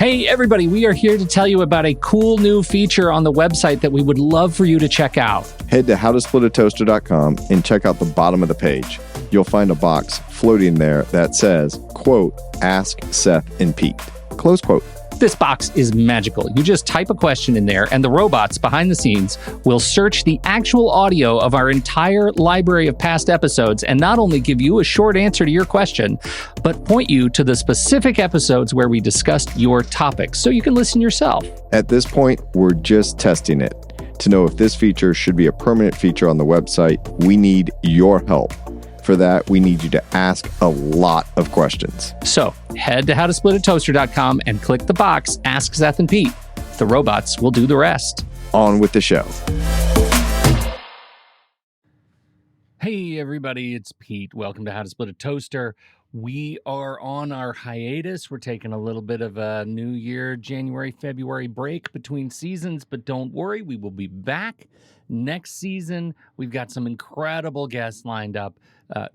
Hey, everybody, we are here to tell you about a cool new feature on the website that we would love for you to check out. Head to howtosplitatoaster.com and check out the bottom of the page. You'll find a box floating there that says, quote, Ask Seth and Pete, close quote. This box is magical. You just type a question in there, and the robots behind the scenes will search the actual audio of our entire library of past episodes and not only give you a short answer to your question, but point you to the specific episodes where we discussed your topics so you can listen yourself. At this point, we're just testing it. To know if this feature should be a permanent feature on the website, we need your help. For that, we need you to ask a lot of questions. So head to howtosplitatoaster.com and click the box, Ask Seth and Pete. The robots will do the rest. On with the show. Hey, everybody, it's Pete. Welcome to How to Split a Toaster. We are on our hiatus. We're taking a little bit of a New Year, January, February break between seasons, but don't worry, we will be back next season. We've got some incredible guests lined up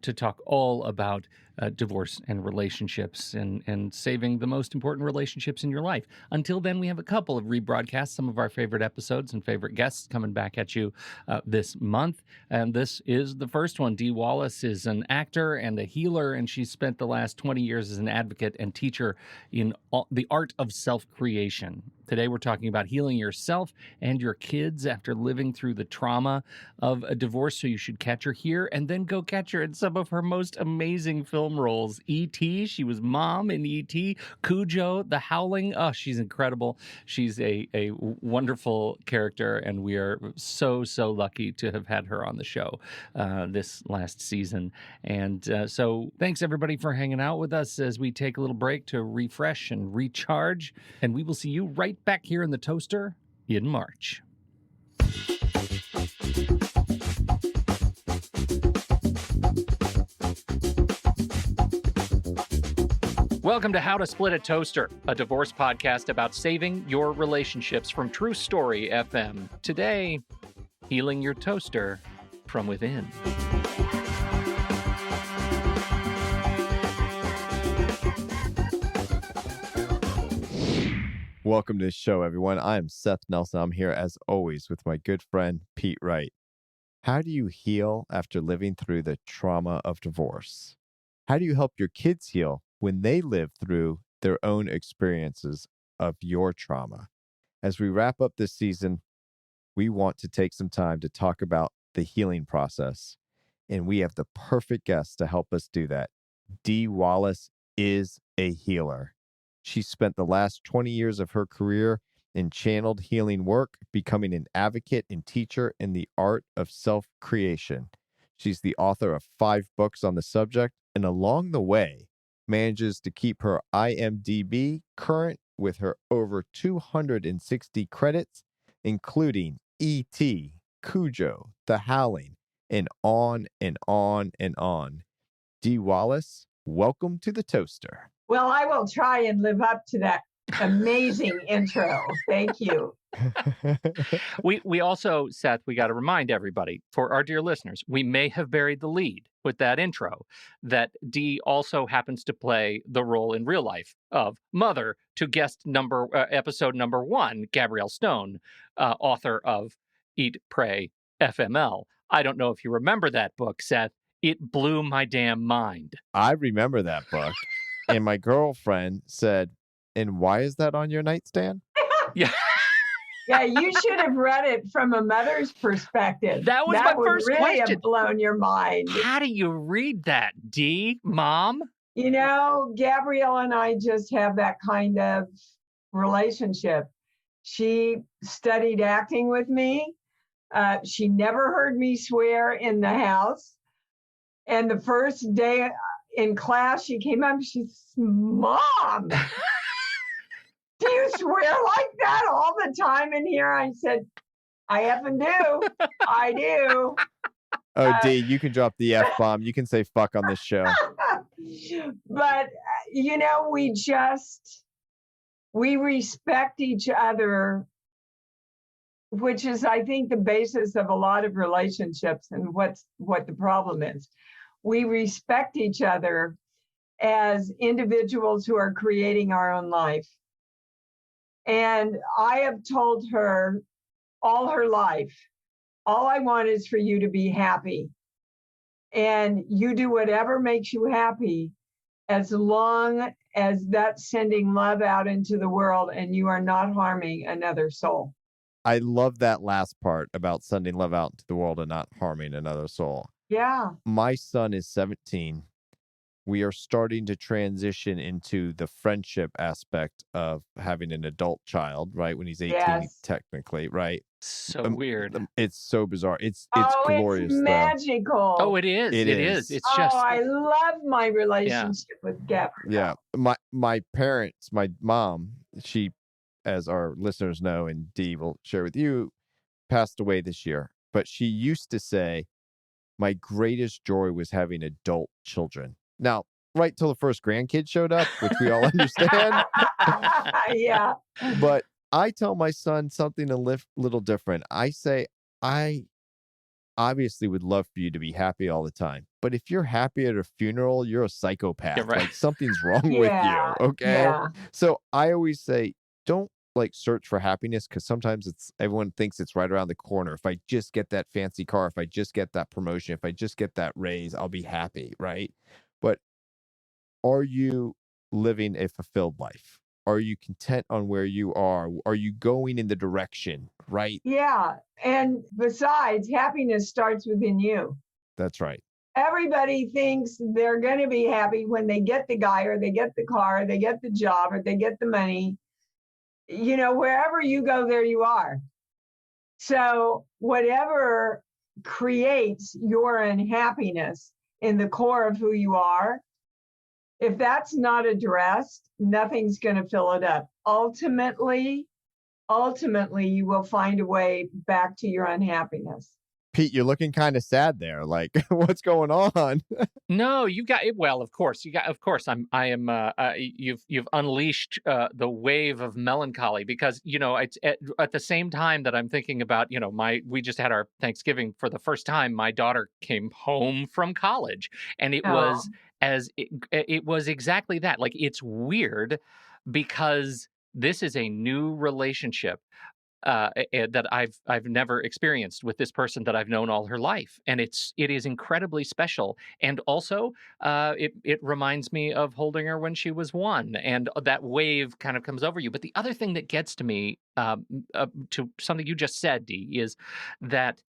to talk all about divorce and relationships and saving the most important relationships in your life. Until then, we have a couple of rebroadcasts, some of our favorite episodes and favorite guests coming back at you this month. And this is the first one. Dee Wallace is an actor and a healer, and she spent the last 20 years as an advocate and teacher in the art of self-creation. Today, we're talking about healing yourself and your kids after living through the trauma of a divorce. So you should catch her here and then go catch her in some of her most amazing film roles. E.T., she was Mom in E.T., Cujo, The Howling. Oh, she's incredible. She's a wonderful character, and we are so lucky to have had her on the show this last season. And so thanks, everybody, for hanging out with us as we take a little break to refresh and recharge. And we will see you right back here in the toaster in March. Welcome to How to Split a Toaster, a divorce podcast about saving your relationships from True Story FM. Today, healing your toaster from within. Welcome to the show, everyone. I'm Seth Nelson. I'm here, as always, with my good friend, Pete Wright. How do you heal after living through the trauma of divorce? How do you help your kids heal when they live through their own experiences of your trauma? As we wrap up this season, we want to take some time to talk about the healing process, and we have the perfect guest to help us do that. Dee Wallace is a healer. She spent the last 20 years of her career in channeled healing work, becoming an advocate and teacher in the art of self-creation. She's the author of 5 books on the subject, and along the way, manages to keep her IMDb current with her over 260 credits, including E.T., Cujo, The Howling, and on and on and on. Dee Wallace, welcome to the Toaster. Well, I will try and live up to that amazing intro. Thank you. We also, Seth, we got to remind everybody, for our dear listeners, we may have buried the lead with that intro, that Dee also happens to play the role in real life of mother to episode number 1, Gabrielle Stone, author of Eat, Pray, FML. I don't know if you remember that book, Seth. It blew my damn mind. I remember that book. And my girlfriend said, and why is that on your nightstand? Yeah. Yeah, you should have read it from a mother's perspective. That was my first really question. Have blown your mind. How do you read that, Dee, Mom? You know, Gabrielle and I just have that kind of relationship. She studied acting with me. She never heard me swear in the house. And the first day in class, she came up, she said, Mom, do you swear like that all the time in here? I said, I effing do. I do. Oh, Dee, you can drop the F-bomb. You can say fuck on this show. But, you know, we respect each other, which is, I think, the basis of a lot of relationships and what the problem is. We respect each other as individuals who are creating our own life. And I have told her all her life, all I want is for you to be happy. And you do whatever makes you happy, as long as that's sending love out into the world and you are not harming another soul. I love that last part about sending love out into the world and not harming another soul. Yeah. My son is 17. We are starting to transition into the friendship aspect of having an adult child, right? When he's 18, Yes. technically, right? So weird. It's so bizarre. It's Oh, glorious, it's magical. Oh, it is. It It is. is. It's just. I love my relationship with Gabrielle. Yeah. My parents, my mom, she, as our listeners know, and Dee will share with you, passed away this year. But she used to say, my greatest joy was having adult children. Now, right till the first grandkid showed up, which we all understand. Yeah. But I tell my son something a little different. I say, I obviously would love for you to be happy all the time. But if you're happy at a funeral, you're a psychopath. Yeah, right. Like something's wrong with you. Okay. Yeah. So I always say, don't like search for happiness, because sometimes everyone thinks it's right around the corner. If I just get that fancy car, if I just get that promotion, if I just get that raise, I'll be happy. Right. But are you living a fulfilled life? Are you content on where you are? Are you going in the direction? Right. Yeah. And besides, happiness starts within you. That's right. Everybody thinks they're going to be happy when they get the guy, or they get the car, or they get the job, or they get the money. You know, wherever you go, there you are. So whatever creates your unhappiness in the core of who you are, if that's not addressed, nothing's going to fill it up. Ultimately, you will find a way back to your unhappiness. Pete, you're looking kind of sad there. Like, what's going on? No, you got it. Well, of course, you've unleashed the wave of melancholy, because, it's at the same time that I'm thinking about, we just had our Thanksgiving for the first time. My daughter came home from college, and it was exactly that. Like, it's weird because this is a new relationship that I've never experienced with this person that I've known all her life, and it is incredibly special. And also, it reminds me of holding her when she was 1, and that wave kind of comes over you. But the other thing that gets to me, to something you just said, Dee, is that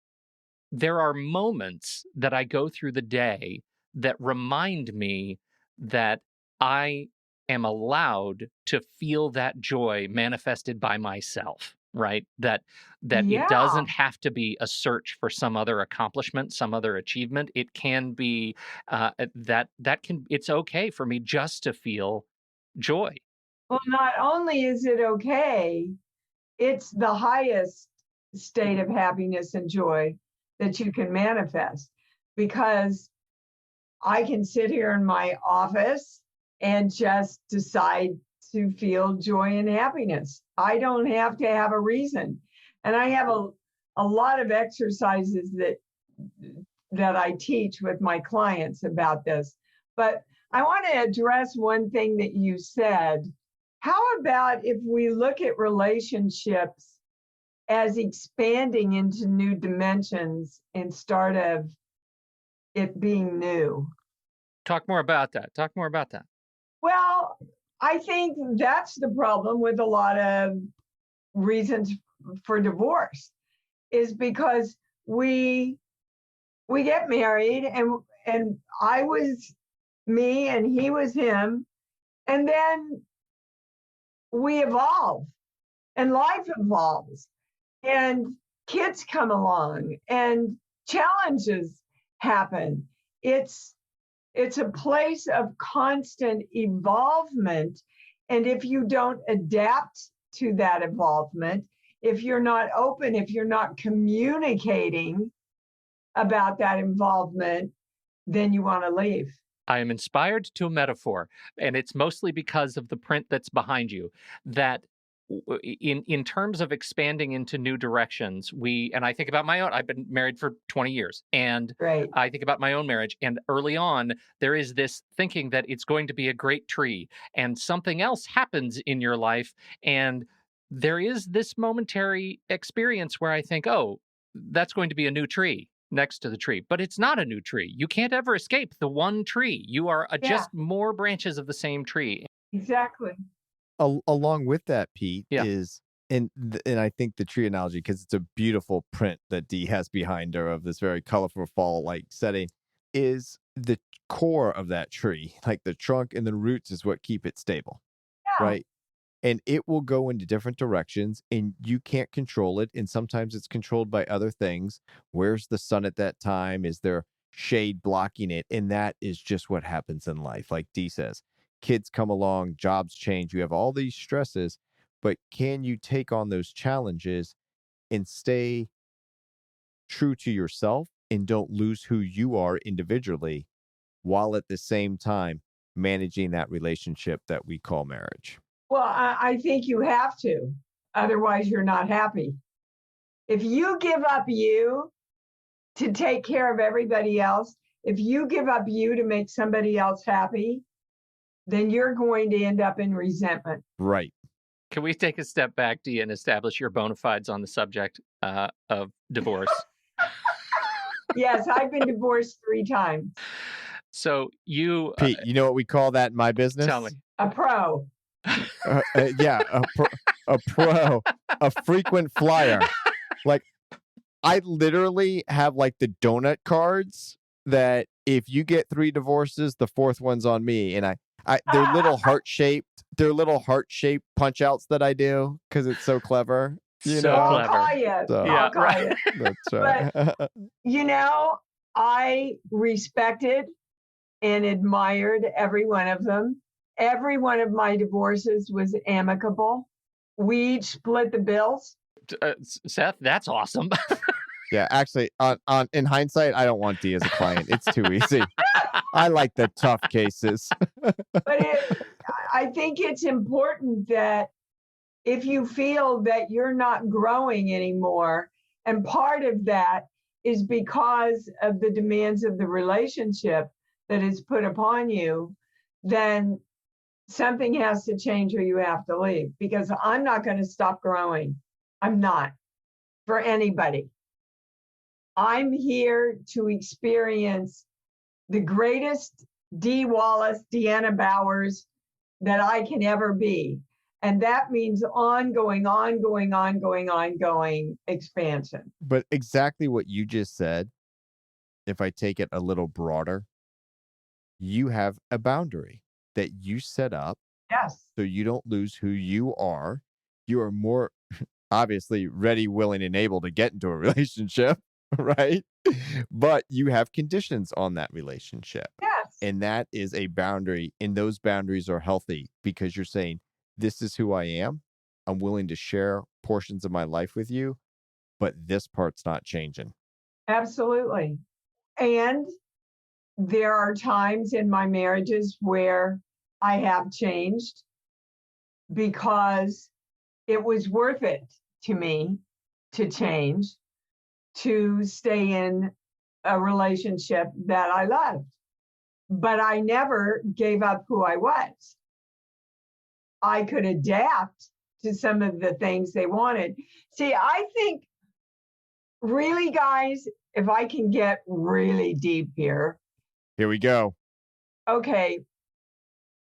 there are moments that I go through the day that remind me that I am allowed to feel that joy manifested by myself, right? That it doesn't have to be a search for some other accomplishment, some other achievement. It can be it's okay for me just to feel joy. Well, not only is it okay, it's the highest state of happiness and joy that you can manifest, because I can sit here in my office and just decide to feel joy and happiness. I don't have to have a reason. And I have a lot of exercises that I teach with my clients about this. But I want to address one thing that you said. How about if we look at relationships as expanding into new dimensions instead of it being new? Talk more about that. Well, I think that's the problem with a lot of reasons for divorce, is because we get married, and I was me and he was him, and then we evolve, and life evolves, and kids come along, and challenges happen. It's a place of constant evolvement. And if you don't adapt to that evolvement, if you're not open, if you're not communicating about that involvement, then you want to leave. I am inspired to a metaphor, and it's mostly because of the print that's behind you, that in terms of expanding into new directions, and I think about my own. I've been married for 20 years, and Right. I think about my own marriage. And early on, there is this thinking that it's going to be a great tree, and something else happens in your life, and there is this momentary experience where I think, oh, that's going to be a new tree next to the tree. But it's not a new tree. You can't ever escape the one tree. You are just more branches of the same tree. Exactly. Along with that, Pete, Yeah. is and I think the tree analogy, because it's a beautiful print that Dee has behind her of this very colorful fall-like setting, is the core of that tree, like the trunk and the roots, is what keep it stable, right? And it will go into different directions, and you can't control it. And sometimes it's controlled by other things. Where's the sun at that time? Is there shade blocking it? And that is just what happens in life. Like Dee says, kids come along, jobs change, you have all these stresses, but can you take on those challenges and stay true to yourself and don't lose who you are individually, while at the same time managing that relationship that we call marriage? Well, I think you have to. Otherwise, you're not happy. If you give up you to take care of everybody else, if you give up you to make somebody else happy, then you're going to end up in resentment. Right. Can we take a step back, Dee, and establish your bona fides on the subject of divorce? Yes, I've been divorced 3 times. So you... Pete, you know what we call that in my business? Tell me. A pro. Yeah, a pro, a frequent flyer. Like, I literally have like the donut cards that if you get 3 divorces, the 4th one's on me. And they're little heart-shaped punch outs that I do because it's so clever. You know? I'll call you. So, I'll call you. That's right. But, I respected and admired every one of them. Every one of my divorces was amicable. We each split the bills. Seth, that's awesome. Yeah, actually, in hindsight, I don't want Dee as a client. It's too easy. I like the tough cases. But I think it's important that if you feel that you're not growing anymore, and part of that is because of the demands of the relationship that is put upon you, then something has to change or you have to leave, because I'm not going to stop growing. I'm not, for anybody. I'm here to experience the greatest Dee Wallace, Deanna Bowers that I can ever be. And that means ongoing expansion. But exactly what you just said, if I take it a little broader, you have a boundary that you set up. Yes. So you don't lose who you are. You are more obviously ready, willing, and able to get into a relationship, right? But you have conditions on that relationship. Yes. And that is a boundary. And those boundaries are healthy because you're saying, this is who I am. I'm willing to share portions of my life with you, but this part's not changing. Absolutely. And there are times in my marriages where I have changed because it was worth it to me to change, to stay in a relationship that I loved. But I never gave up who I was. I could adapt to some of the things they wanted. See, I think, really, guys, if I can get really deep here. Here we go. Okay.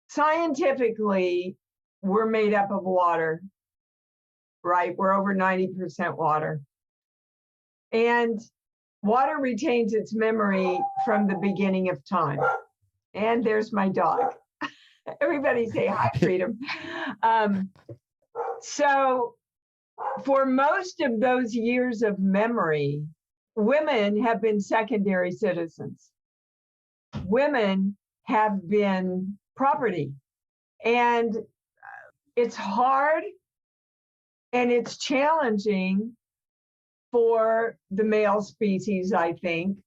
Scientifically, we're made up of water, right? We're over 90% water. And water retains its memory from the beginning of time. And there's my dog. Everybody say hi, Freedom. So for most of those years of memory, women have been secondary citizens. Women have been property. And it's hard and it's challenging for the male species, I think,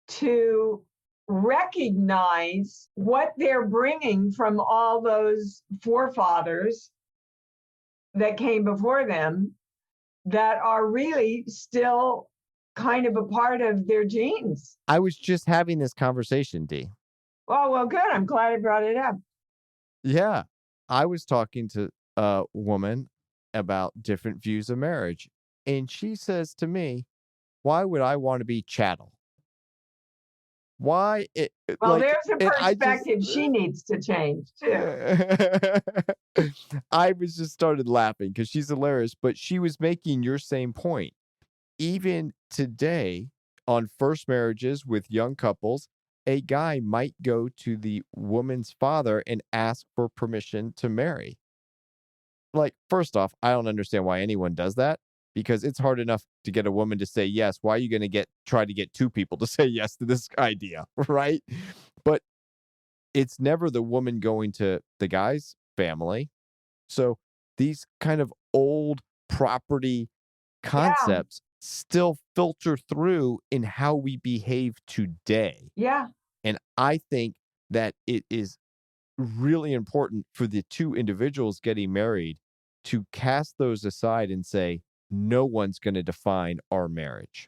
to recognize what they're bringing from all those forefathers that came before them that are really still kind of a part of their genes. I was just having this conversation, Dee. Oh, well, good. I'm glad I brought it up. Yeah. I was talking to a woman about different views of marriage. And she says to me, why would I want to be chattel? Why? Well, there's a and I just, perspective she needs to change too. I was just started laughing because she's hilarious, but she was making your same point. Even today, on first marriages with young couples, a guy might go to the woman's father and ask for permission to marry. Like, first off, I don't understand why anyone does that, because it's hard enough to get a woman to say yes. Why are you going to try to get two people to say yes to this idea, right? But it's never the woman going to the guy's family. So these kind of old property concepts still filter through in how we behave today. Yeah. And I think that it is really important for the two individuals getting married to cast those aside and say, no one's going to define our marriage.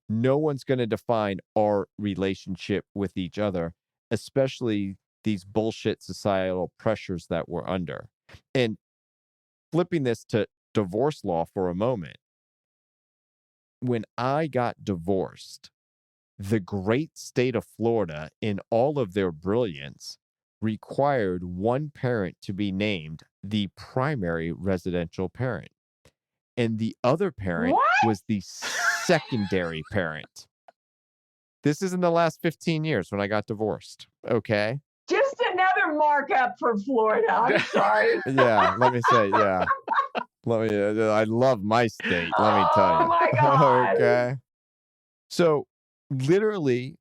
No one's going to define our relationship with each other, especially these bullshit societal pressures that we're under. And flipping this to divorce law for a moment, when I got divorced, the great state of Florida, in all of their brilliance, required one parent to be named the primary residential parent, and the other parent was the secondary parent. This is in the last 15 years when I got divorced. Okay. Just another markup for Florida. I'm sorry. Yeah. Let me say, yeah. I love my state. Let me tell you. Oh my God. Okay. So literally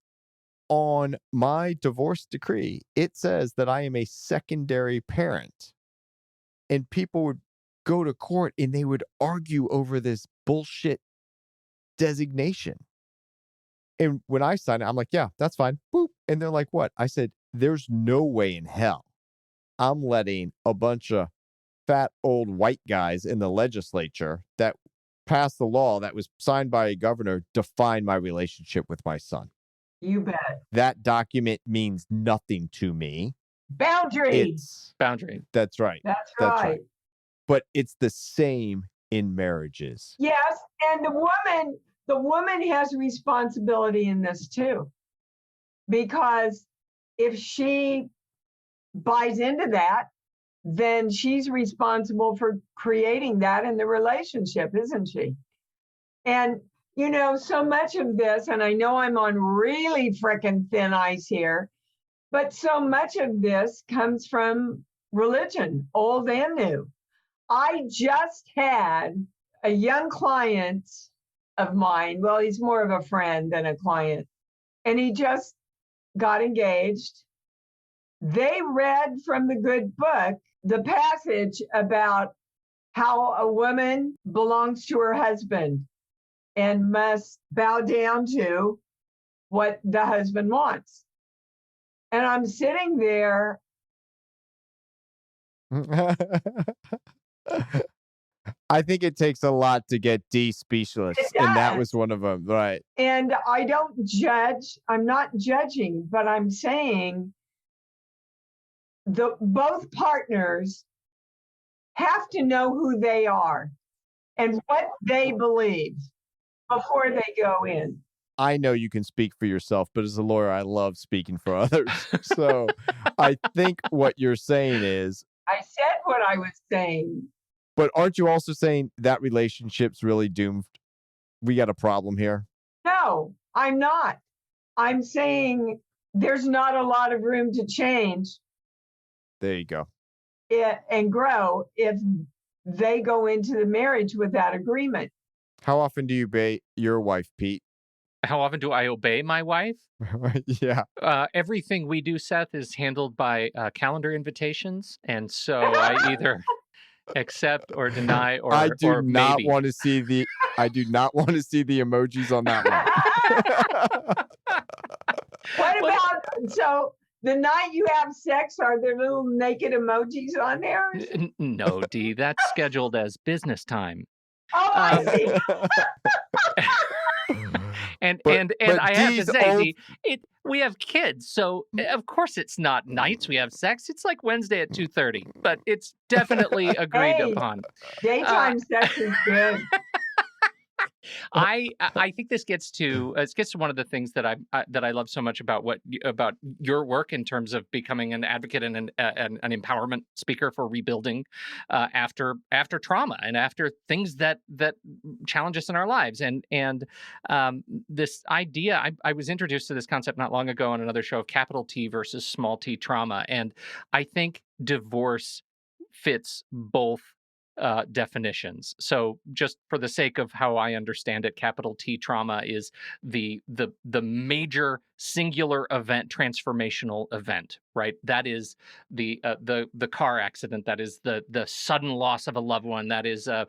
on my divorce decree, it says that I am a secondary parent, and people would go to court and they would argue over this bullshit designation. And when I signed it, I'm like, yeah, that's fine. Boop. And they're like, what? I said, there's no way in hell I'm letting a bunch of fat old white guys in the legislature that passed the law that was signed by a governor define my relationship with my son. You bet. That document means nothing to me. Boundary. Boundary. That's right. That's right. But it's the same in marriages. Yes, and the woman has responsibility in this too. Because if she buys into that, then she's responsible for creating that in the relationship, isn't she? And, you know, so much of this, and I know I'm on really frickin' thin ice here, but so much of this comes from religion, old and new. I just had a young client of mine. Well, he's more of a friend than a client. And he just got engaged. They read from the good book the passage about how a woman belongs to her husband and must bow down to what the husband wants. And I'm sitting there. I think it takes a lot to get Dee speechless, and that was one of them, right? And I don't judge. I'm not judging, but I'm saying both partners have to know who they are and what they believe before they go in. I know you can speak for yourself, but as a lawyer, I love speaking for others. So I think what you're saying is... I said what I was saying. But aren't you also saying that relationship's really doomed? We got a problem here? No, I'm not. I'm saying there's not a lot of room to change. There you go. And grow if they go into the marriage with that agreement. How often do you obey your wife, Pete? How often do I obey my wife? Yeah. Everything we do, Seth, is handled by calendar invitations. And so I either accept or deny or I do or not maybe. want to see the emojis on that one. What about, so the night you have sex, are there little naked emojis on there? No, Dee, that's scheduled as business time. Oh, I see. And I have to say, Dee, we have kids, so of course it's not nights we have sex. It's like Wednesday at 2:30, but it's definitely agreed Hey, upon. daytime sex is good. I think this gets to one of the things that I love so much about about your work in terms of becoming an advocate and an empowerment speaker for rebuilding after trauma and after things that challenge us in our lives, and this idea I was introduced to this concept not long ago on another show of capital T versus small t trauma, and I think divorce fits both definitions. So just for the sake of how I understand it, capital T trauma is the major singular event, transformational event, right? That is the car accident. That is the sudden loss of a loved one. That is a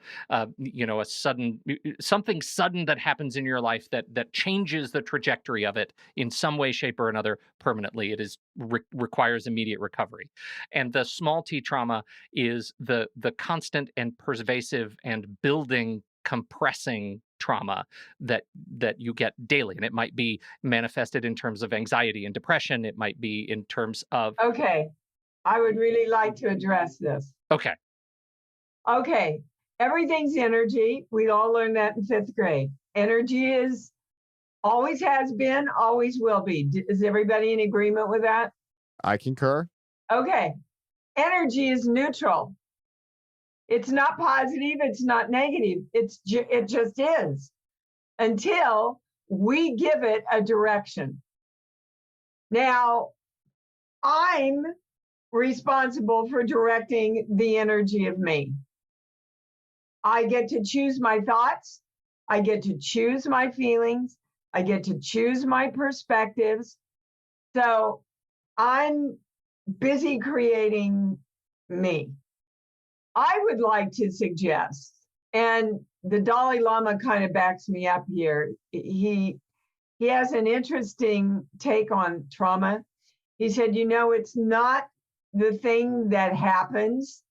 sudden something sudden that happens in your life that changes the trajectory of it in some way, shape, or another permanently. It is requires immediate recovery, and the small T trauma is the constant and pervasive and building, compressing trauma that you get daily. And it might be manifested in terms of anxiety and depression. It might be in terms of Okay, I would really like to address this. Okay. Everything's energy. We all learned that in 5th grade. Energy is always has been, always will be. Is everybody in agreement with that? I concur. Okay. Energy is neutral. It's not positive. It's not negative. It just is until we give it a direction. Now, I'm responsible for directing the energy of me. I get to choose my thoughts. I get to choose my feelings. I get to choose my perspectives. So I'm busy creating me. I would like to suggest, and the Dalai Lama kind of backs me up here. He has an interesting take on trauma. He said, it's not the thing that happens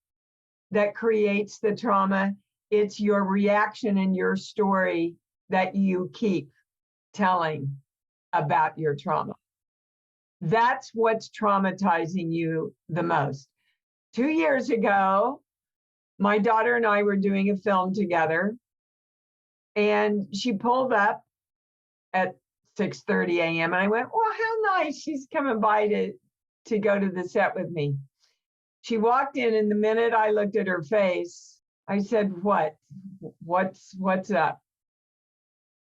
that creates the trauma. It's your reaction and your story that you keep telling about your trauma. That's what's traumatizing you the most. 2 years ago, my daughter and I were doing a film together, and she pulled up at 6:30 a.m. And I went, well, how nice, she's coming by to go to the set with me. She walked in, and the minute I looked at her face, I said, what's up?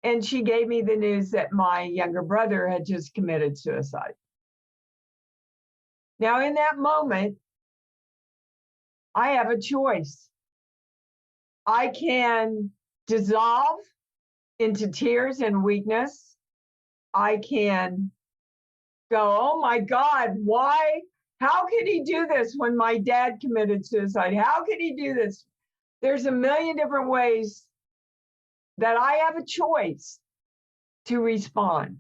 And she gave me the news that my younger brother had just committed suicide. Now, in that moment, I have a choice. I can dissolve into tears and weakness. I can go, oh my God, why? How could he do this when my dad committed suicide? How could he do this? There's a million different ways that I have a choice to respond.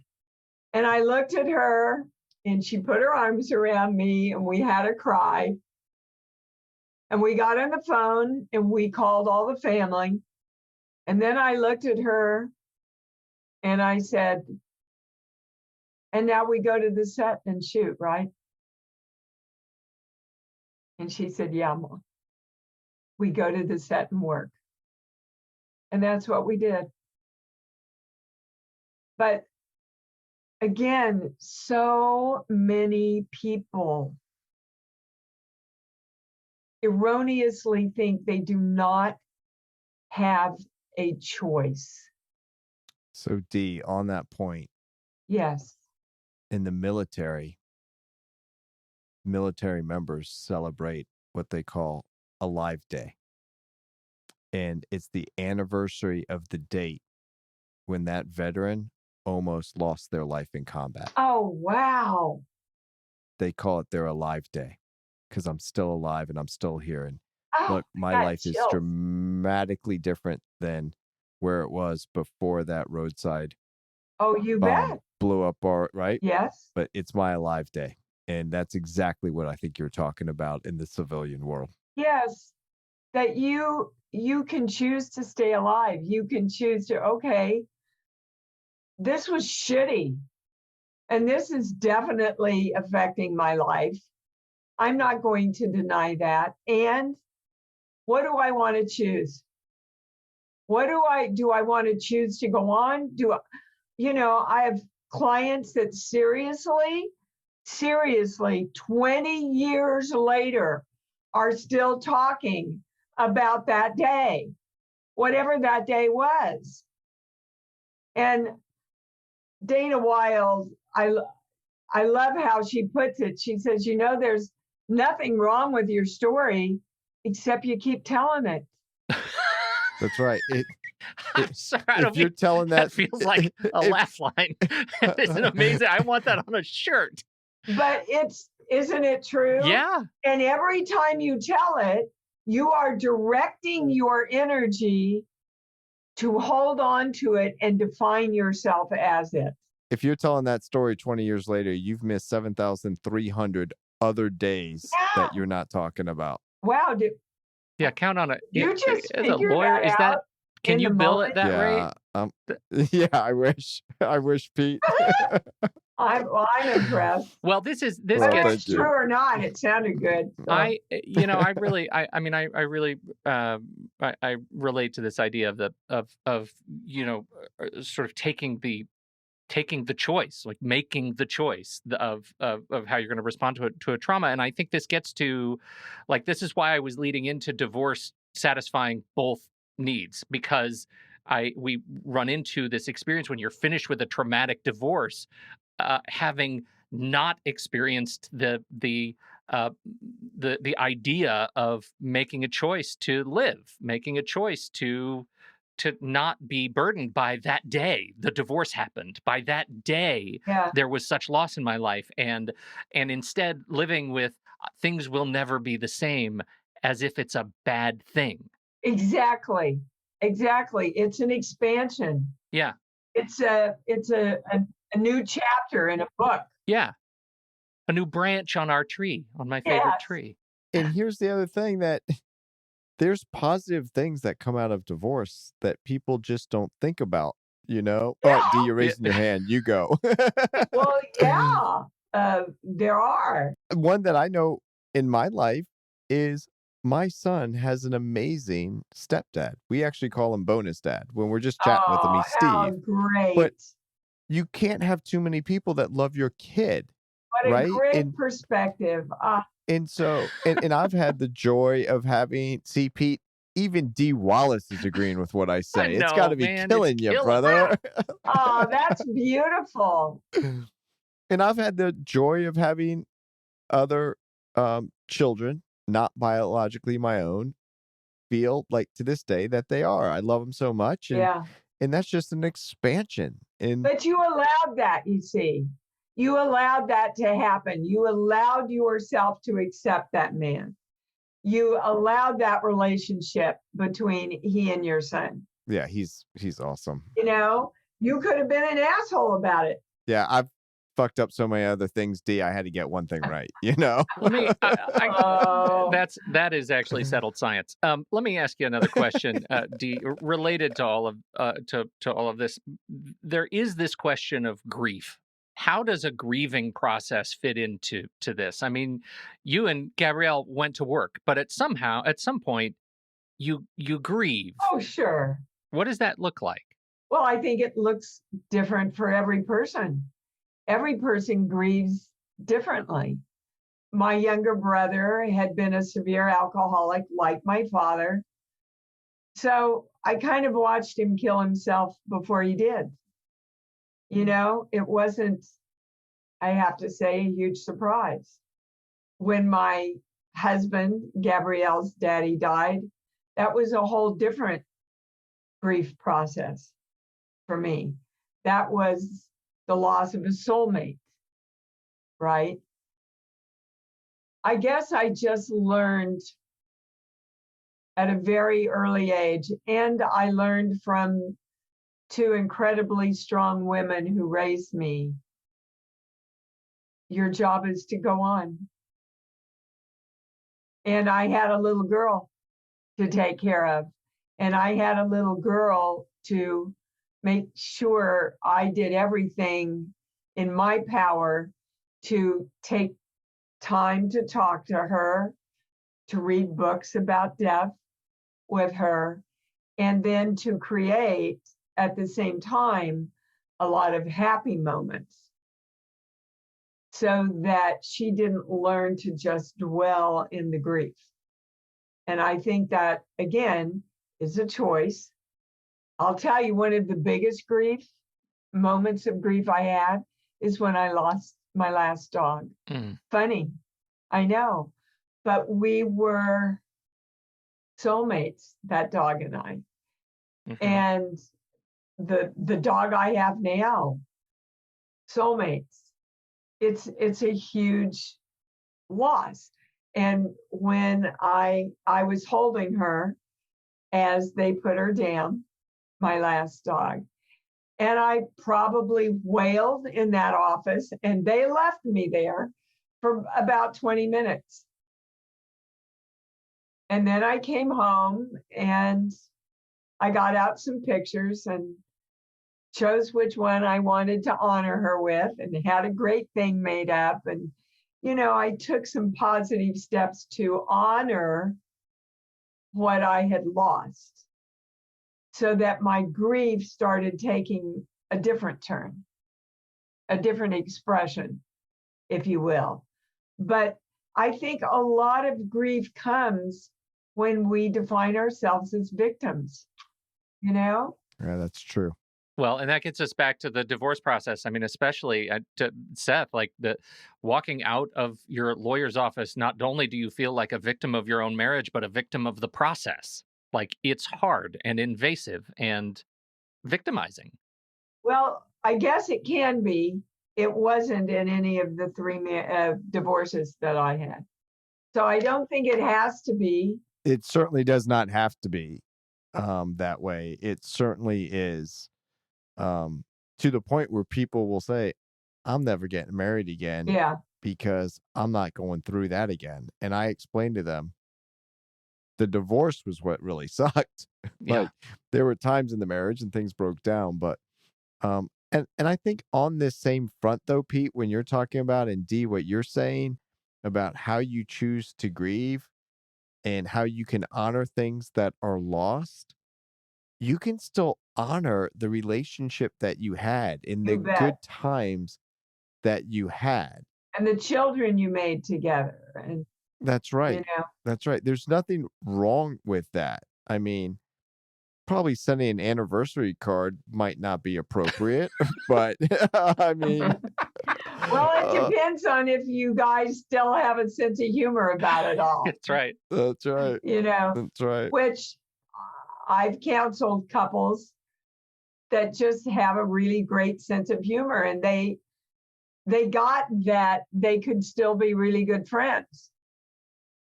And I looked at her, and she put her arms around me, and we had a cry. And we got on the phone, and we called all the family. And then I looked at her, and I said, and now we go to the set and shoot, right? And she said, yeah, Mom. We go to the set and work. And that's what we did. But again, so many people erroneously think they do not have a choice. So, Dee, on that point, Yes. in the military members celebrate what they call a live day. And it's the anniversary of the date when that veteran almost lost their life in combat. Oh, wow. They call it their alive day because I'm still alive and I'm still here. And Oh, look, my got life is chills. dramatically different than where it was before that roadside Oh, you bomb bet. blew up, right? Yes. But it's my alive day. And that's exactly what I think you're talking about in the civilian world. Yes. That you can choose to stay alive. You can choose to, okay, this was shitty. And this is definitely affecting my life. I'm not going to deny that. And what do I want to choose? What do I want to choose to go on? I have clients that seriously, 20 years later are still talking about that day, whatever that day was. And Dana Wild, I love how she puts it. She says, there's nothing wrong with your story, except you keep telling it. That's right. I'm sorry, If you're telling that feels like a laugh line. Isn't it amazing? I want that on a shirt. But isn't it true? Yeah. And every time you tell it, you are directing your energy to hold on to it and define yourself as it. If you're telling that story 20 years later, you've missed 7,300 other days that you're not talking about. Wow. Yeah, count on it. You just as a lawyer, that out. Can you bill it that rate? Yeah, I wish, Pete. I'm impressed. Well, this whether gets it's true or not. It sounded good. So. I relate to this idea of sort of taking the choice, like making the choice of how you're going to respond to a trauma. And I think this gets to, like, this is why I was leading into divorce satisfying both needs, because we run into this experience when you're finished with a traumatic divorce, having not experienced the idea of making a choice to live, making a choice to not be burdened by that day the divorce happened, by that day there was such loss in my life, and instead living with things will never be the same, as if it's a bad thing. Exactly. It's an expansion. Yeah. It's a new chapter in a book. Yeah. A new branch on our tree, on my favorite tree. And here's the other thing, that there's positive things that come out of divorce that people just don't think about, Yeah. Oh, Dee, you're raising your hand. You go. Well, there are. One that I know in my life is my son has an amazing stepdad. We actually call him Bona's dad when we're just chatting with him. He's Steve. How great. But you can't have too many people that love your kid. What right? a great perspective. And so, and I've had the joy of see, Pete, even Dee Wallace is agreeing with what I say. It's got to be killing you, brother. Oh, that's beautiful. And I've had the joy of having other children, not biologically my own, feel like to this day that they are. I love them so much. And that's just an expansion. But you allowed that, you see. You allowed that to happen. You allowed yourself to accept that man. You allowed that relationship between he and your son. Yeah, he's awesome. You could have been an asshole about it. Yeah, I've fucked up so many other things, Dee. I had to get one thing right, Let me. That is actually settled science. Let me ask you another question, Dee, related to all of this. There is this question of grief. How does a grieving process fit into this? I mean, you and Gabrielle went to work, but at some point, you grieve. Oh, sure. What does that look like? Well, I think it looks different for every person. Every person grieves differently. My younger brother had been a severe alcoholic, like my father. So I kind of watched him kill himself before he did. It wasn't, I have to say, a huge surprise. When my husband, Gabrielle's daddy, died, that was a whole different grief process for me. That was the loss of a soulmate, right? I guess I just learned at a very early age, and I learned from two incredibly strong women who raised me. Your job is to go on. And I had a little girl to take care of. And I had a little girl to make sure I did everything in my power to take time to talk to her, to read books about death with her, and then to create at the same time a lot of happy moments so that she didn't learn to just dwell in the grief. And I think that, again, is a choice. I'll tell you, one of the biggest moments of grief I had is when I lost my last dog. Funny, I know, but we were soulmates, that dog and I. And the dog I have now, soulmates. It's a huge loss. And when I was holding her as they put her down, my last dog, and I probably wailed in that office, and they left me there for about 20 minutes. And then I came home and I got out some pictures and chose which one I wanted to honor her with, and had a great thing made up. And, I took some positive steps to honor what I had lost so that my grief started taking a different turn, a different expression, if you will. But I think a lot of grief comes when we define ourselves as victims, Yeah, that's true. Well, and that gets us back to the divorce process. I mean, especially to Seth, like the walking out of your lawyer's office, not only do you feel like a victim of your own marriage, but a victim of the process. Like, it's hard and invasive and victimizing. Well, I guess it can be. It wasn't in any of the three divorces that I had. So I don't think it has to be. It certainly does not have to be that way. It certainly is. To the point where people will say, I'm never getting married again because I'm not going through that again. And I explained to them, the divorce was what really sucked. Like, there were times in the marriage and things broke down, but and I think on this same front though, Pete, when you're talking about, and Dee, what you're saying about how you choose to grieve and how you can honor things that are lost, you can still honor the relationship that you had in the good times that you had. And the children you made together. And that's right. That's right. There's nothing wrong with that. I mean, probably sending an anniversary card might not be appropriate, but I mean. Well, it depends on if you guys still have a sense of humor about it all. That's right. That's right. That's right. Which I've counseled couples that just have a really great sense of humor, and they got that they could still be really good friends,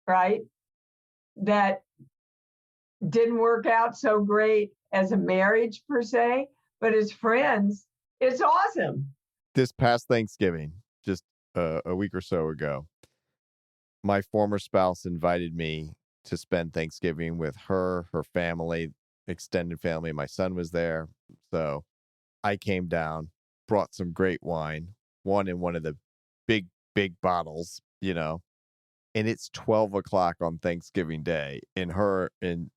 right? That didn't work out so great as a marriage per se, but as friends, it's awesome. This past Thanksgiving, just a week or so ago, my former spouse invited me to spend Thanksgiving with her family, extended family. My son was there. So I came down, brought some great wine, one in one of the big bottles, and it's 12 o'clock on Thanksgiving Day, and her and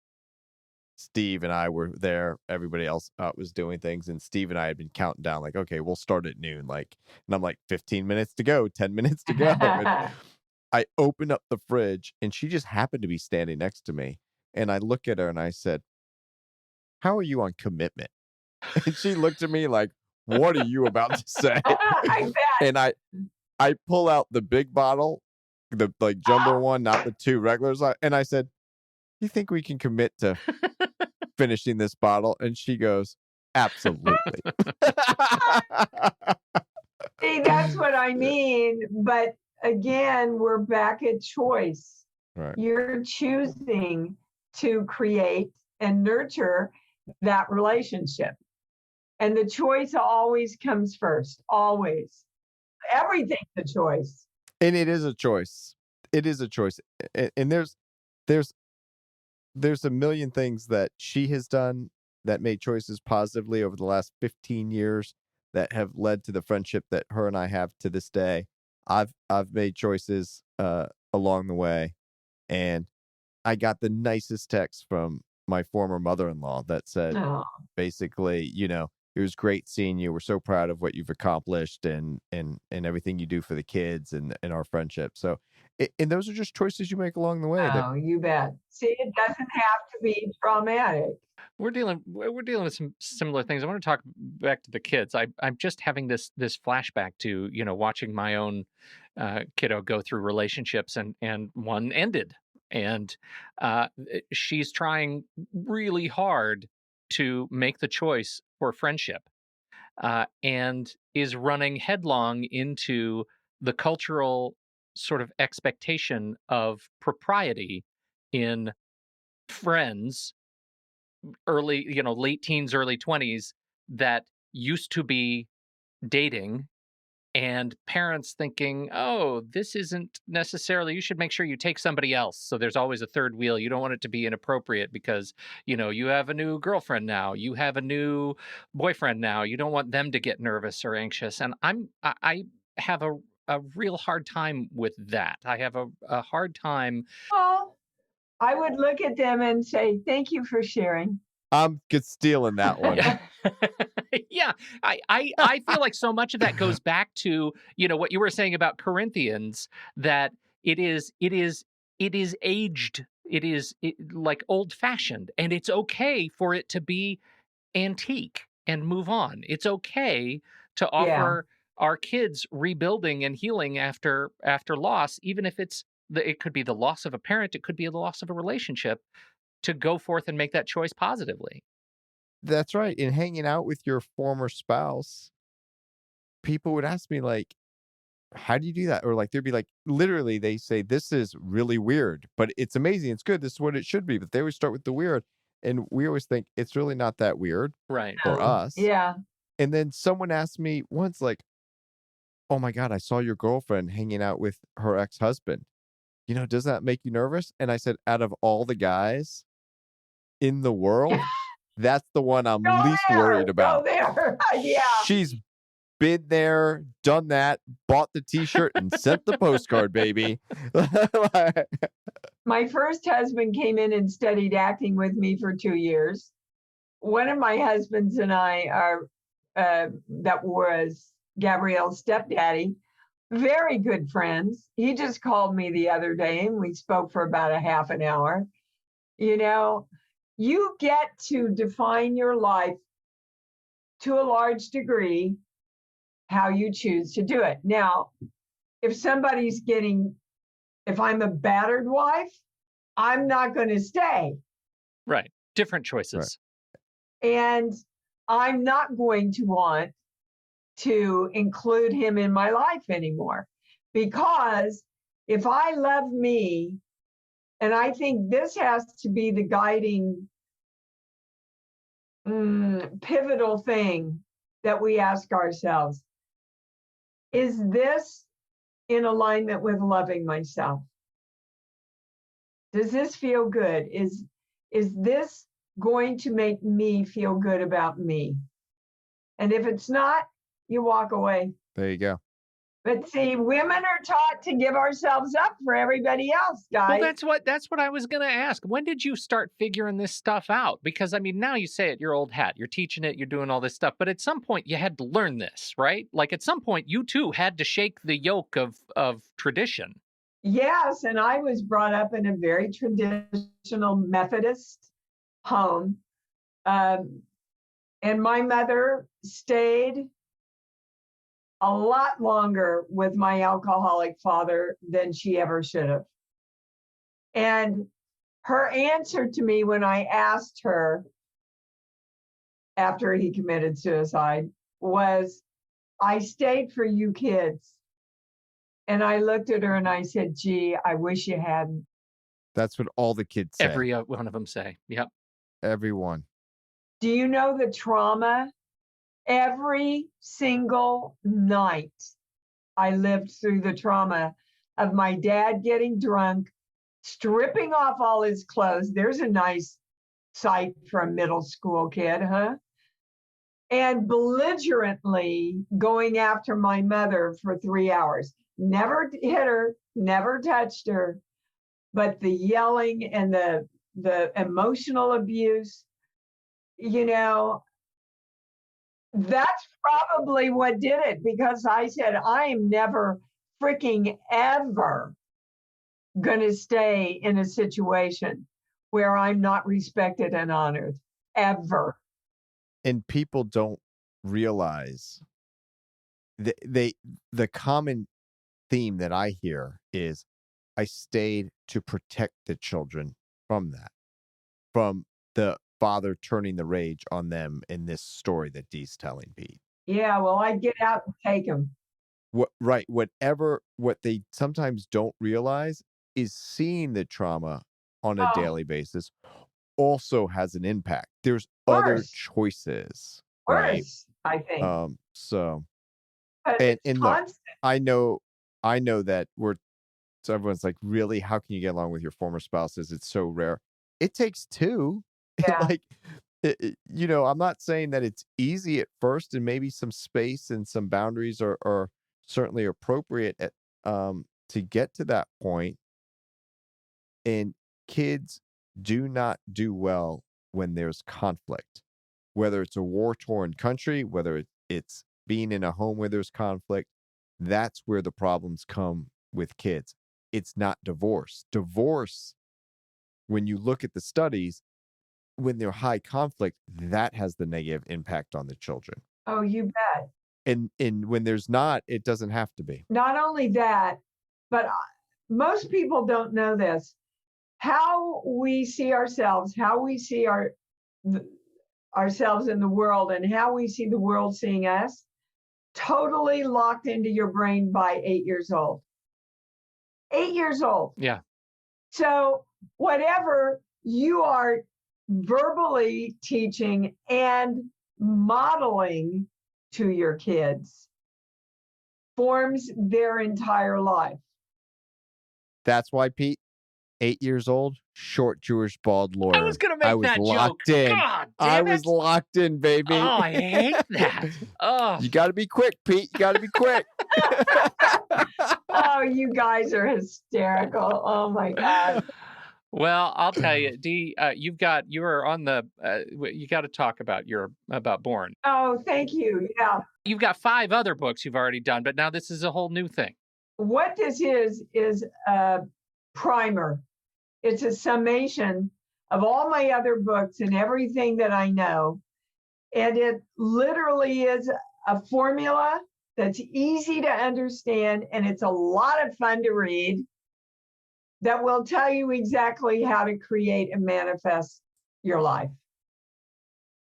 Steve and I were there. Everybody else was doing things, and Steve and I had been counting down, like, okay, we'll start at noon. Like, and I'm like, 15 minutes to go, 10 minutes to go. And I opened up the fridge, and she just happened to be standing next to me. And I look at her and I said, how are you on commitment? And she looked at me like, what are you about to say? And I pull out the big bottle, the like jumbo one, not the two regulars. And I said, you think we can commit to finishing this bottle? And she goes, absolutely. See, that's what I mean. But again, we're back at choice. Right. You're choosing to create and nurture that relationship. And the choice always comes first, always. Everything's a choice. And it is a choice. It is a choice. And there's a million things that she has done that made choices positively over the last 15 years that have led to the friendship that her and I have to this day. I've made choices along the way, and I got the nicest text from my former mother-in-law that said, Oh, basically, it was great seeing you. We're so proud of what you've accomplished and everything you do for the kids and our friendship. So, and those are just choices you make along the way. That oh, you bet. See, it doesn't have to be traumatic. We're dealing with some similar things. I want to talk back to the kids. I'm just having this flashback to watching my own kiddo go through relationships, and one ended, and she's trying really hard to make the choice for friendship, and is running headlong into the cultural sort of expectation of propriety in friends, early, late teens, early 20s, that used to be dating, and parents thinking, oh, this isn't necessarily, you should make sure you take somebody else. So there's always a third wheel. You don't want it to be inappropriate because, you have a new girlfriend now, you have a new boyfriend now. You don't want them to get nervous or anxious. And I have a real hard time with that. I have a hard time. Well, I would look at them and say, thank you for sharing. I'm good stealing that one. Yeah. Yeah. I feel like so much of that goes back to, what you were saying about Corinthians, that it is aged. It is like old fashioned, and it's okay for it to be antique and move on. It's okay to Yeah. offer our kids rebuilding and healing after loss, even if it could be the loss of a parent, it could be the loss of a relationship, to go forth and make that choice positively. That's right. In hanging out with your former spouse, people would ask me, like, how do you do that? Or like, they'd be like, literally, they say, this is really weird, but it's amazing. It's good. This is what it should be. But they always start with the weird. And we always think it's really not that weird Right. for us. Yeah. And then someone asked me once, like, oh my God, I saw your girlfriend hanging out with her ex-husband. Does that make you nervous? And I said, out of all the guys in the world, that's the one I'm least worried about. Go there. Yeah. She's been there, done that, bought the t-shirt and sent the postcard, baby. My first husband came in and studied acting with me for 2 years. One of my husbands and I are, that was Gabrielle's stepdaddy, very good friends. He just called me the other day and we spoke for about a half an hour. You get to define your life to a large degree how you choose to do it. Now, if I'm a battered wife, I'm not going to stay. Right. Different choices. Right. And I'm not going to want to include him in my life anymore. Because if I love me, and I think this has to be the guiding pivotal thing that we ask ourselves, is this in alignment with loving myself? Does this feel good? Is this going to make me feel good about me? And if it's not, you walk away. There you go. But see, women are taught to give ourselves up for everybody else, guys. Well, that's what I was going to ask. When did you start figuring this stuff out? Because now you say it, you're old hat, you're teaching it, you're doing all this stuff. But at some point you had to learn this, right? Like at some point you too had to shake the yoke of tradition. Yes, and I was brought up in a very traditional Methodist home. And my mother stayed a lot longer with my alcoholic father than she ever should have. And her answer to me when I asked her after he committed suicide was, I stayed for you kids. And I looked at her and I said, gee, I wish you hadn't. That's what all the kids say. Every one of them say. Yep. Everyone. Do you know the trauma? Every single night, I lived through the trauma of my dad getting drunk, stripping off all his clothes. There's a nice sight for a middle school kid, huh? and belligerently going after my mother for 3 hours. Never hit her, never touched her, but the yelling and the emotional abuse, you know, that's probably what did it, because I said, I am never freaking ever going to stay in a situation where I'm not respected and honored, ever. And people don't realize the common theme that I hear is I stayed to protect the children from that, from the father turning the rage on them in this story that Dee's telling, Pete. Yeah, well, I'd get out and take him. What they sometimes don't realize is seeing the trauma on a daily basis also has an impact. There's other choices, right? Worse, I think. So But and it's look, constant. I know that so everyone's like, really, how can you get along with your former spouses? It's so rare. It takes two. Yeah. Like, I'm not saying that it's easy at first, and maybe some space and some boundaries are certainly appropriate to get to that point. And kids do not do well when there's conflict, whether it's a war-torn country, whether it's being in a home where there's conflict. That's where the problems come with kids. It's not divorce. Divorce, when you look at the studies, when they're high conflict, that has the negative impact on the children. Oh, you bet. And when there's not, it doesn't have to be. Not only that, but most people don't know this. How we see ourselves, how we see ourselves in the world, and how we see the world seeing us, totally locked into your brain by 8 years old. 8 years old. Yeah. So whatever you are verbally teaching and modeling to your kids forms their entire life. That's why, Pete, 8 years old, short Jewish bald lawyer. I was going to make that locked joke. In. God damn I it. was locked in, baby. Oh, I hate that. Oh, You got to be quick, Pete. You got to be quick. Oh, you guys are hysterical. Oh my God. Well, I'll tell you, Dee, you got to talk about Born. Oh, thank you. Yeah. You've got 5 other books you've already done, but now this is a whole new thing. What this is a primer. It's a summation of all my other books and everything that I know. And it literally is a formula that's easy to understand, and it's a lot of fun to read, that will tell you exactly how to create and manifest your life.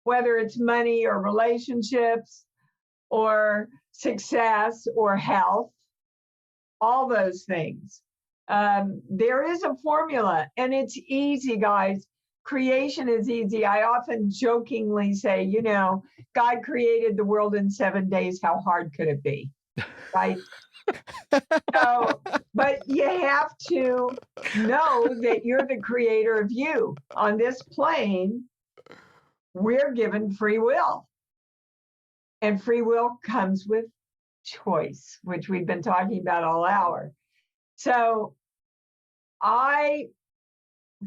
Whether it's money or relationships or success or health, all those things. There is a formula, and it's easy, guys. Creation is easy. I often jokingly say, God created the world in 7 days. How hard could it be? Right? So, but you have to know that you're the creator of you. On this plane, we're given free will. And free will comes with choice, which we've been talking about all hour. So I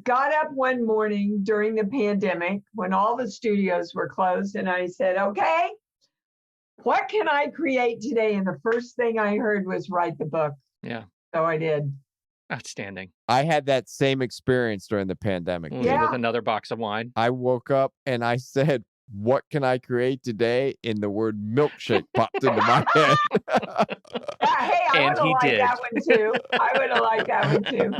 got up one morning during the pandemic when all the studios were closed, and I said, okay, what can I create today? And the first thing I heard was write the book. Yeah. So I did. Outstanding. I had that same experience during the pandemic. Yeah. With another box of wine. I woke up and I said, what can I create today? And the word milkshake popped into my head. Hey, I And would have he liked did. that one too. I would have liked that one too.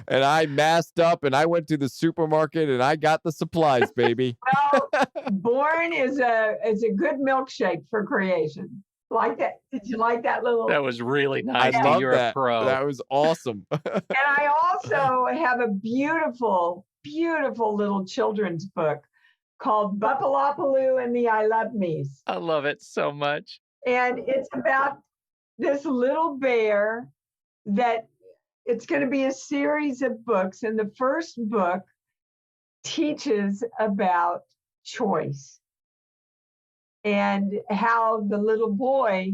And I masked up and I went to the supermarket and I got the supplies, baby. Well, Born is a good milkshake for creation. Like that? Did you like that little? That was really nice. I Dee. love You're that. a pro. That was awesome. And I also have a beautiful, beautiful little children's book called Buppalopaloo and the I Love Me's. I love it so much. And it's about this little bear that it's going to be a series of books. And the first book teaches about choice. and how the little boy,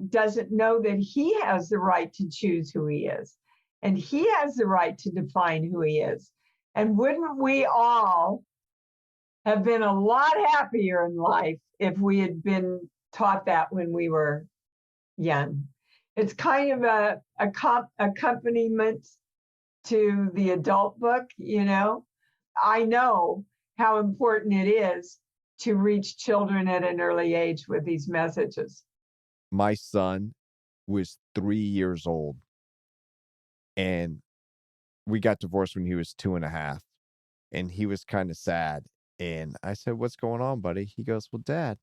doesn't know that he has the right to choose who he is. And he has the right to define who he is. And wouldn't we all have been a lot happier in life if we had been taught that when we were young? It's kind of a accompaniment to the adult book, I know how important it is to reach children at an early age with these messages. My son was 3 years old, and we got divorced when he was 2.5, and he was kind of sad. And I said, "What's going on, buddy?" He goes, "Well, Dad,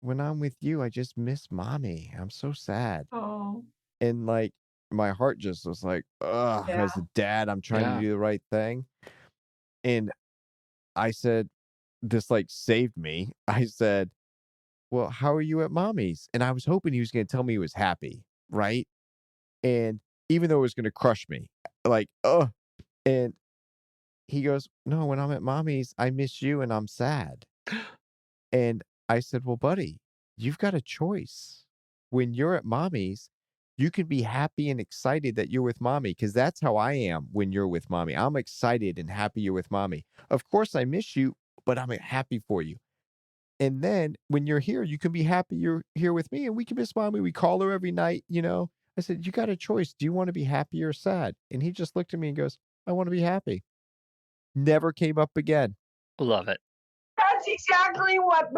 when I'm with you, I just miss mommy. I'm so sad." Oh, And like, my heart just was like, ugh, yeah. as a dad, I'm trying Yeah. to do the right thing. And I said, this like saved me. I said, "Well, how are you at mommy's?" And I was hoping he was going to tell me he was happy, right? And even though it was going to crush me, like, oh, and he goes, "No, when I'm at mommy's, I miss you and I'm sad." And I said, "Well, buddy, you've got a choice. When you're at mommy's, you can be happy and excited that you're with mommy, because that's how I am when you're with mommy. I'm excited and happy you're with mommy. Of course, I miss you, but I'm happy for you. And then when you're here, you can be happy you're here with me, and we can miss mommy. We call her every night, I said, "You got a choice. Do you want to be happy or sad?" And he just looked at me and goes, "I want to be happy." Never came up again. Love it. That's exactly what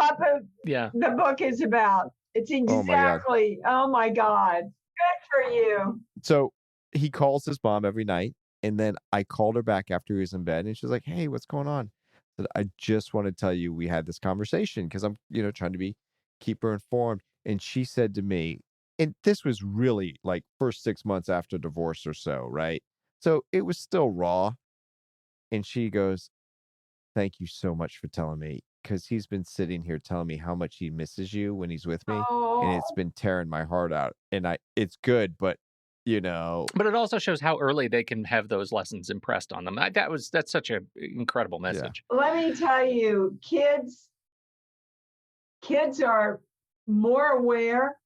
Yeah. the book is about. It's Oh my God. exactly, oh my God. Good for you. So he calls his mom every night. And then I called her back after he was in bed, and she's like, "Hey, what's going on?" I said, "I just want to tell you we had this conversation because I'm, trying to keep her informed." And she said to me, and this was really like first 6 months after divorce or so, right? So it was still raw. And she goes, "Thank you so much for telling me, because he's been sitting here telling me how much he misses you when he's with me. And it's Oh, been tearing my heart out. And it's good, but But it also shows how early they can have those lessons impressed on them. That's such an incredible message. let me tell you, kids are more aware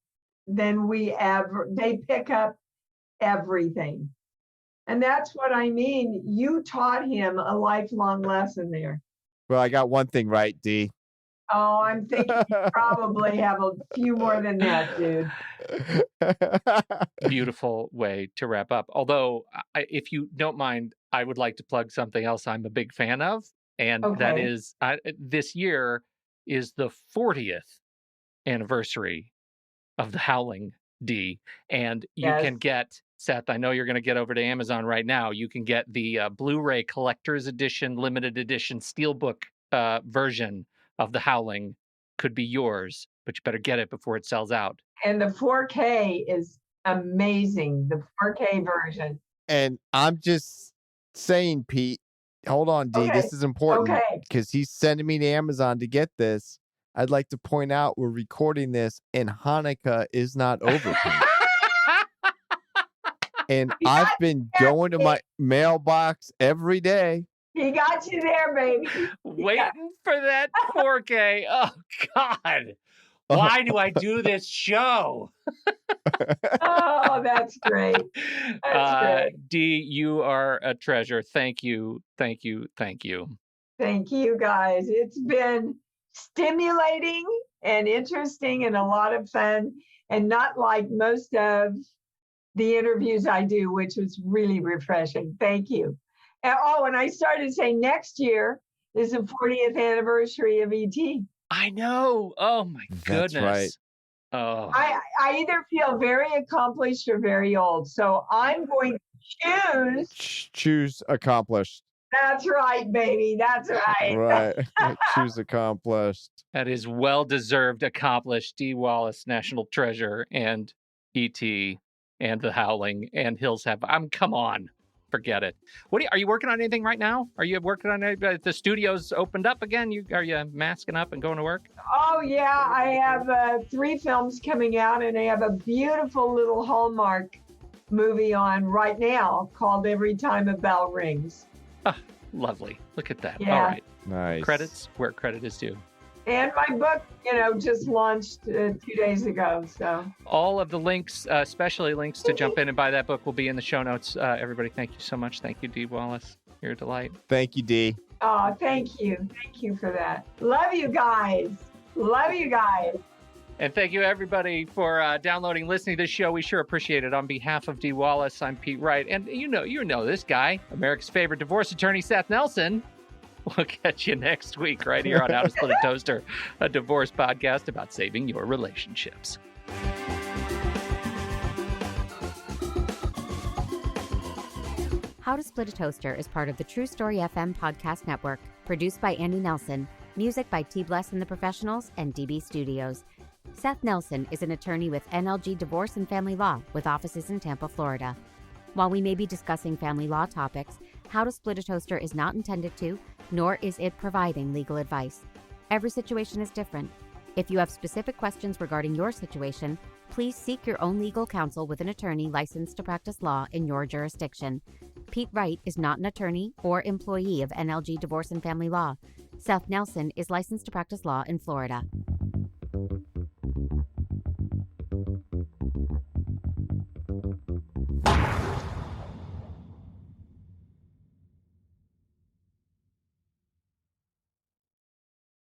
than they pick up everything. And that's what I mean. You taught him a lifelong lesson there. Well, I got one thing right, Dee. Oh, I'm thinking you probably have a few more than that, dude. Beautiful way to wrap up. Although, if you don't mind, I would like to plug something else I'm a big fan of. And that Okay. is this year is the 40th anniversary of The Howling, D. And you Yes. can get, Seth, I know you're going to get over to Amazon right now. You can get the Blu-ray collector's edition, limited edition steelbook version of The Howling. Could be yours, but you better get it before it sells out. And the 4K is amazing, the 4K version. And I'm just saying, Pete, hold on, Dee. Okay. This is important Okay. because he's sending me to Amazon to get this. I'd like to point out we're recording this and Hanukkah is not over, Pete. And I've been going to my mailbox every day. He got you there, baby. Waiting for that 4K. Oh, God. Why do I do this show? Oh, that's great. That's great. Dee, you are a treasure. Thank you. Thank you. Thank you. Thank you, guys. It's been stimulating and interesting and a lot of fun, and not like most of the interviews I do, which was really refreshing. Thank you. And I started saying next year is the 40th anniversary of ET. I know. Oh, my goodness. That's right. Oh. I either feel very accomplished or very old. So I'm going to choose accomplished. That's right, baby. That's right. Right. Choose accomplished. That is well-deserved accomplished. Dee Wallace, national treasure, and E.T. and The Howling and Hills Have. Come on. Forget it. Are you working on anything right now? Are you working on it? The studio's opened up again? Are you masking up and going to work? Oh, yeah. I have 3 films coming out, and I have a beautiful little Hallmark movie on right now called Every Time a Bell Rings. Oh, lovely. Look at that. Yeah. All right. Nice. Credits where credit is due. And my book, just launched 2 days ago. So all of the links, especially links to jump in and buy that book, will be in the show notes. Everybody, thank you so much. Thank you, Dee Wallace. You're a delight. Thank you, Dee. Oh, thank you. Thank you for that. Love you guys. Love you guys. And thank you, everybody, for downloading, listening to this show. We sure appreciate it. On behalf of Dee Wallace, I'm Pete Wright. And you know this guy, America's favorite divorce attorney, Seth Nelson. We'll catch you next week right here on How to Split a Toaster, a divorce podcast about saving your relationships. How to Split a Toaster is part of the True Story FM podcast network, produced by Andy Nelson, music by T. Bless and the Professionals and DB Studios. Seth Nelson is an attorney with NLG Divorce and Family Law with offices in Tampa, Florida. While we may be discussing family law topics, How to Split a Toaster is not intended to, nor is it providing legal advice. Every situation is different. If you have specific questions regarding your situation, please seek your own legal counsel with an attorney licensed to practice law in your jurisdiction. Pete Wright is not an attorney or employee of NLG Divorce and Family Law. Seth Nelson is licensed to practice law in Florida.